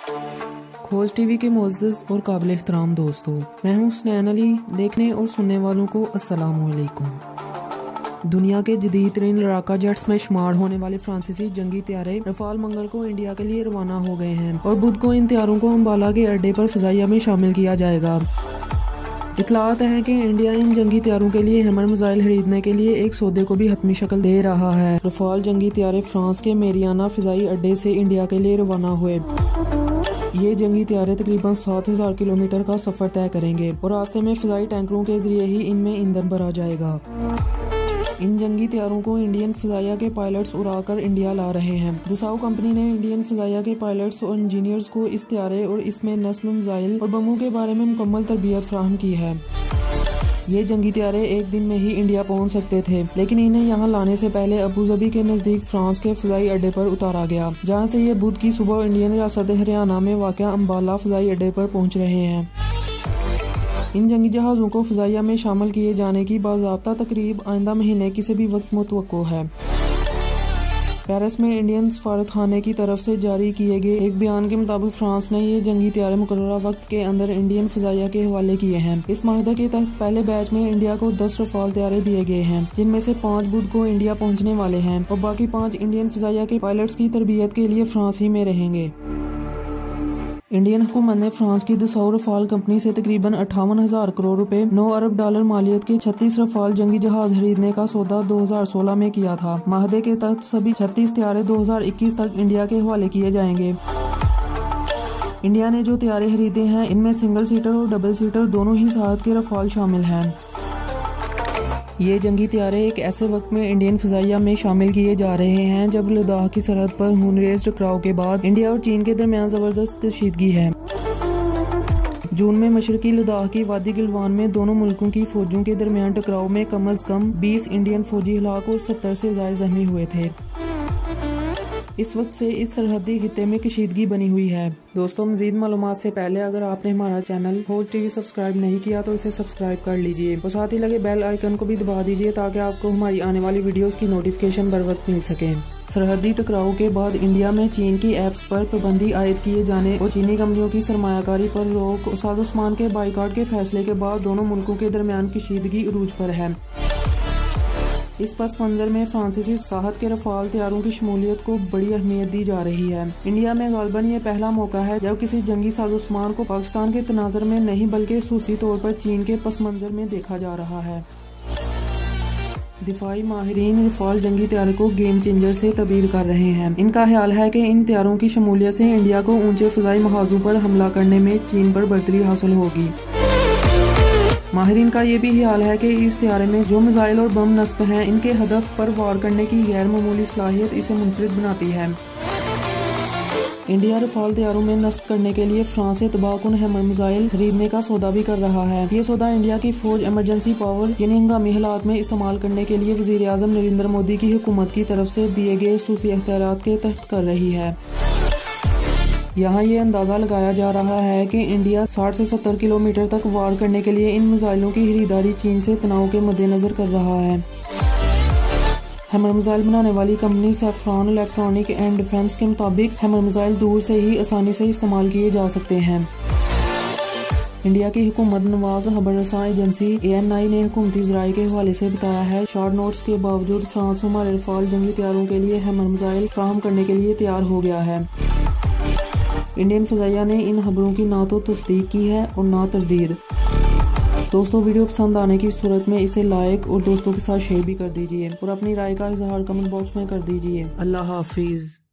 खोज टीवी के मुअज़्ज़ज़ और काबिल एहतराम दोस्तों, मैं हूं हुस्नैन अली। देखने और सुनने वालों को अस्सलामु अलैकुम। दुनिया के जदीद तरीन लड़ाका जेट्स में शुमार होने वाले फ्रांसीसी जंगी तैयारे रफाल मंगल को इंडिया के लिए रवाना हो गए हैं और बुध को इन तैयारों को अम्बाला के अड्डे पर फ़िज़ाइया में शामिल किया जाएगा। इतलात हैं कि इंडिया इन जंगी तैयारों के लिए हैमर मिसाइल खरीदने के लिए एक सौदे को भी हतमी शक्ल दे रहा है। रफाल जंगी तैयारे फ्रांस के मेरियाना फ़िज़ाई अड्डे से इंडिया के लिए रवाना हुए। ये जंगी तैयारे तकरीबन 7000 किलोमीटर का सफ़र तय करेंगे और रास्ते में फ़िज़ाई टैंकरों के जरिए ही इनमें ईंधन भरा जाएगा। इन जंगी तैयारों को इंडियन फ़िज़ाइया के पायलट्स उड़ाकर इंडिया ला रहे हैं। दसाऊ कंपनी ने इंडियन फ़िज़ाइया के पायलट्स और इंजीनियर्स को इस तैयारे और इसमें नस्ब मिसाइल और बमों के बारे में मुकम्मल तरबियत फराहम की है। ये जंगी तैयारे एक दिन में ही इंडिया पहुंच सकते थे, लेकिन इन्हें यहाँ लाने से पहले अबू धाबी के नज़दीक फ्रांस के फ़िज़ाई अड्डे पर उतारा गया, जहाँ से ये बुध की सुबह इंडियन रियासत हरियाणा में वाक़या अम्बाला फ़िज़ाई अड्डे पर पहुँच रहे हैं। इन जंगी जहाज़ों को फ़िज़ाइया में शामिल किए जाने की बाज़ाब्ता तकरीब आइंदा महीने किसी भी वक्त मुतवक्को है। पेरिस में इंडियन सफारतखाने की तरफ से जारी किए गए एक बयान के मुताबिक फ्रांस ने ये जंगी तैयारे मुकर्ररा वक्त के अंदर इंडियन फ़िज़ाइया के हवाले किए हैं। इस माहदे के तहत पहले बैच में इंडिया को 10 रफाल तैयारे दिए गए हैं, जिनमें से 5 बुध को इंडिया पहुंचने वाले हैं और बाकी 5 इंडियन फ़िज़ाइया के पायलट्स की तरबियत के लिए फ्रांस ही में रहेंगे। इंडियन हुकूमत ने फ्रांस की दसाऊ रफाल कंपनी से तकरीबन 58,000 करोड़ रुपए 9 अरब डॉलर मालियत के 36 रफाल जंगी जहाज खरीदने का सौदा 2016 में किया था। माहदे के तहत सभी 36 तैयारे 2021 तक इंडिया के हवाले किए जाएंगे। इंडिया ने जो तैयारे खरीदे हैं, इनमें सिंगल सीटर और डबल सीटर दोनों ही साथ के रफाल शामिल हैं। ये जंगी तैयारे एक ऐसे वक्त में इंडियन फ़िज़ाइया में शामिल किए जा रहे हैं जब लद्दाख की सरहद पर खूनरेज़ टकराव के बाद इंडिया और चीन के दरमियान ज़बरदस्त कशीदगी है। जून में मशरकी लद्दाख की वादी गलवान में दोनों मुल्कों की फ़ौजों के दरमियान टकराव में कम अज़ कम 20 इंडियन फ़ौजी हलाक और 70 से ज़ायद ज़ख्मी हुए थे। इस वक्त से इस सरहदी खित्ते में कशीदगी बनी हुई है। दोस्तों, मज़ीद मालूमात से पहले अगर आपने हमारा चैनल खोज टीवी सब्सक्राइब नहीं किया तो इसे सब्सक्राइब कर लीजिए और साथ ही लगे बेल आइकन को भी दबा दीजिए ताकि आपको हमारी आने वाली वीडियोस की नोटिफिकेशन बर वक्त मिल सके। सरहदी टकराव के बाद इंडिया में चीन की ऐप्स पर पाबंदी आयद किए जाने और चीनी कंपनियों की सरमायाकारी पर रोक और साज़ो-सामान के बाइकाट के फैसले के बाद दोनों मुल्कों के दरमियान कशीदगी उरूज पर है। इस पस मंजर में फ्रांसीसी साहत के रफाल तैयारों की शमूलियत को बड़ी अहमियत दी जा रही है। इंडिया में गालबन ये पहला मौका है जब किसी जंगी साज़ो-सामान को पाकिस्तान के तनाज़र में नहीं बल्कि खुसूसी तौर पर चीन के पस मंजर में देखा जा रहा है। दिफाई माहिरीन रफाल जंगी तैयारे को गेम चेंजर से तबदील कर रहे हैं। इनका ख्याल है कि इन तैयारों की शमूलियत से इंडिया को ऊंचे फ़िज़ाई महाजों पर हमला करने में चीन पर बढ़तरी हासिल होगी। माहिरीन का ये भी ख्याल है कि इस तैयारे में जो मिसाइल और बम नस्ब हैं, इनके हदफ पर वार करने की गैर मामूली सलाहियत इसे मुनफरिद बनाती है। इंडिया रफाल तैयारों में नस्ब करने के लिए फ्रांस से तबाहकुन हैमर मिसाइल खरीदने का सौदा भी कर रहा है। ये सौदा इंडिया की फौज इमरजेंसी पावर यानी हंगामी हालात में इस्तेमाल करने के लिए वज़ीर आज़म नरेंद्र मोदी की हुकूमत की तरफ से दिए गए खुसूसी इख्तियारात के तहत कर रही है। यहाँ ये अंदाज़ा लगाया जा रहा है कि इंडिया 60 से 70 किलोमीटर तक वार करने के लिए इन मिसाइलों की खरीदारी चीन से तनाव के मद्देनज़र कर रहा है। हैमर मिसाइल बनाने वाली company saffron electronic and defence के मुताबिक हैमर मिसाइल दूर से ही आसानी से इस्तेमाल किए जा सकते हैं। इंडिया की हुकूमत नवाज खबररसां एजेंसी ANI ने हुकूमती ज़राए के हवाले से बताया है, शॉर्ट नोट्स के बावजूद फ्रांस हमारे रफाल जंगी तैयारों के लिए हैमर मिसाइल फराहम करने के लिए तैयार हो गया है। इंडियन फ़िज़ाइया ने इन खबरों की ना तो तस्दीक की है और ना तरदीद। दोस्तों, वीडियो पसंद आने की सूरत में इसे लाइक और दोस्तों के साथ शेयर भी कर दीजिए और अपनी राय का इजहार कमेंट बॉक्स में कर दीजिए। अल्लाह हाफिज़।